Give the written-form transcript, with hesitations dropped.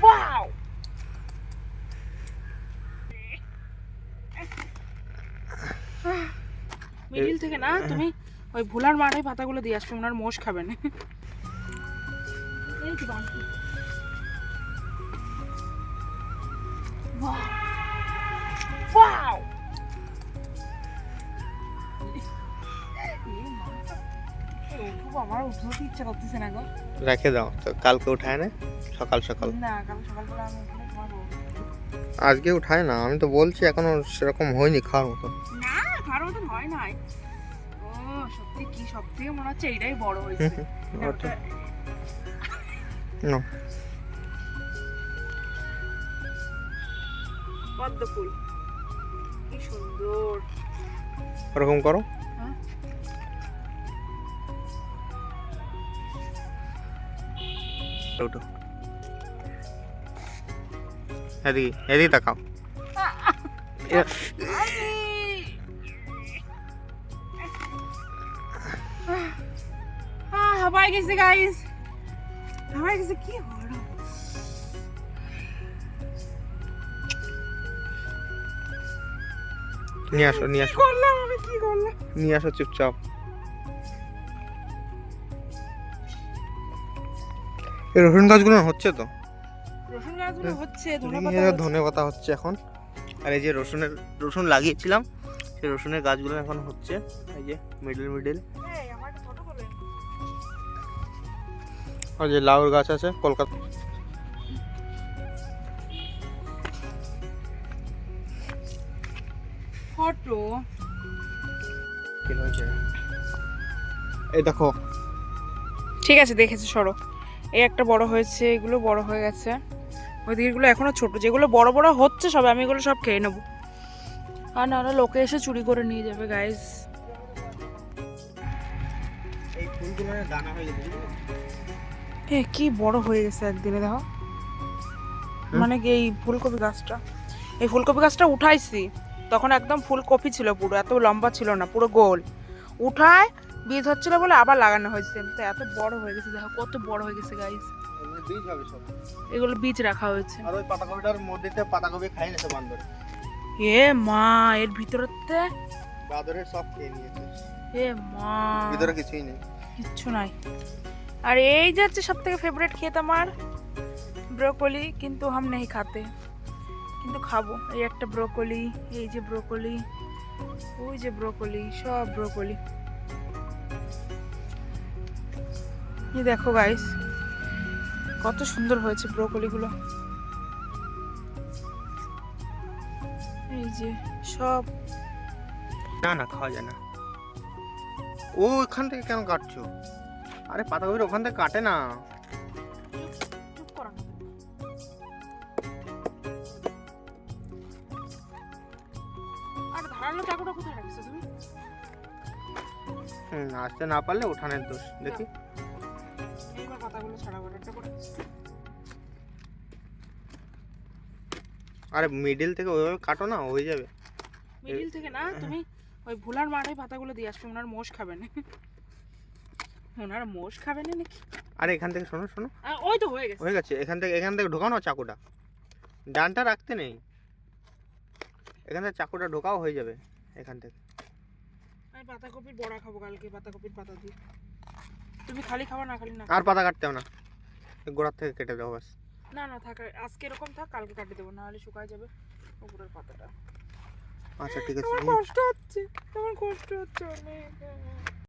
Wow, middle থেকে না তুমি ওই ভোলার মাঠে পাতাগুলো দিয়ে আসবে, ওনার মোষ খাবেন। এই যে বাঁশি। ওয়াও, আমার উঠতে ইচ্ছা করতেছে না গো। রেখে দাও তো, কালকে উঠায় না সকাল সকাল। না, কাল সকালবেলা আমি উঠলে ঘুমাবো। আজকে উঠায় না, আমি তো বলছি এখনো সেরকম হয়নি খাওয়ার মতো। না, খাওয়ার মতন হয় নাই। ও সত্যি কি, সব থেকে মনে হচ্ছে এইটাই বড় হয়েছে। ওটা না, পদ্ম ফুল কি সুন্দর। ওরকম করো। হ্যাঁ? ওটো এদিকে এদিকে তাকাও। হাবাই গেছে গাইস, হাবাই গেছে। কি বড় নিয়ে আসো, নিয়ে আসো, করলাম আমি, কি করলাম। নিয়ে আসো চুপচাপ। এই রসুন গাছগুলো হচ্ছে তো, রসুন গাছগুলো হচ্ছে, ধনে পাতা হচ্ছে এখন। আর এই যে রসুন লাগিয়েছিলাম, সেই রসুনের গাছগুলো এখন হচ্ছে। এই যে মিডল আর যে লাউর গাছ আছে কলকাতা। ফটো এই দেখো, ঠিক আছে দেখেছি, সরো। এই একটা বড় হয়েছে, এগুলো বড় হয়ে গেছে, ওই দিকেগুলো এখনো ছোট। যেগুলো বড় বড় হচ্ছে সব, আমি এগুলো সব খেয়ে নেবো। আর নাহলে লোকে এসে চুরি করে নিয়ে যাবে গাইস। এই ফুলগুলো দানা হয়ে গেছে। কি বড় হয়ে গেছে একদিনে, দেখো। মানে কি এই ফুলকপি গাছটা উঠাইছি তখন একদম ফুলকপি ছিল, পুরো এত লম্বা ছিল না, পুরো গোল। উঠায় বীজ হচ্ছিল বলে আবার লাগানো হয়েছে, তো এত বড় হয়ে গেছে, দেখো কত বড় হয়ে গেছে গাইস। বীজ হবে সব, এগুলো বীজ রাখা হয়েছে। আর ওই পাতাকপিটার মধ্যে পাতাকপি খাই না, সব বান্দর। এ মা, এর ভিতরতে বাদরে সব খেয়ে নিয়েছে। এ মা, ভিতরে কিছুই নেই, কিচ্ছু নাই। আর এই যে হচ্ছে সব থেকে ফেভারিট খেত আমার, ব্রোকলি, কিন্তু হাম নেই খাতে, কিন্তু খাবো। এই একটা ব্রোকলি, এই যে ব্রোকলি, ওই যে ব্রোকলি, সব ব্রোকলি। এই দেখো গাইস, কত সুন্দর হয়েছে ব্রোকলিগুলো। এই যে সব। না না খাওয়া যায় না। ও ওখান থেকে কেন কাটছো? আরে পাতাকপির ওখান থেকে কাটে না। চুপ করো না। আর ধারালো চাকুটা কোথায় রাখছো তুমি? আসতে না পারলে উঠানের দোষ। দেখি এইবার পাতাগুলো ছাড়াবো একটা করে। আরে মিডিল থেকে ওইভাবে কাটো না, হয়ে যাবে। মিডিল থেকে না তুমি ওই ভোলার মাঠে পাতাগুলো দিয়ে আসবে, ওনার মোষ খাবেন। ওনার মোষ খাবেন নাকি? আরে এখান থেকে শোনো শোনো, ওই তো হয়ে গেছে, হয়ে গেছে। এখান থেকে ঢোকানো চাকুটা, ডানটা রাখতে নেই, এখান থেকে চাকুটা ঢোকাও হয়ে যাবে এখান থেকে। আমি পাতাকপির বড়া খাবো কালকে, পাতাকপির পাতা দিয়ে। তুমি খালি খাবা না? খালি না, আর পাতা কাটতে হবে না, গোড়ার থেকে কেটে দাও বাস। না না থাক, আজকে এরকম থাক, কালকে কাটে দেবো, নাহলে শুকায় যাবে উপরের পাতাটা। আচ্ছা ঠিক আছে। আমার কষ্ট হচ্ছে, আমার কষ্ট হচ্ছে অনেক।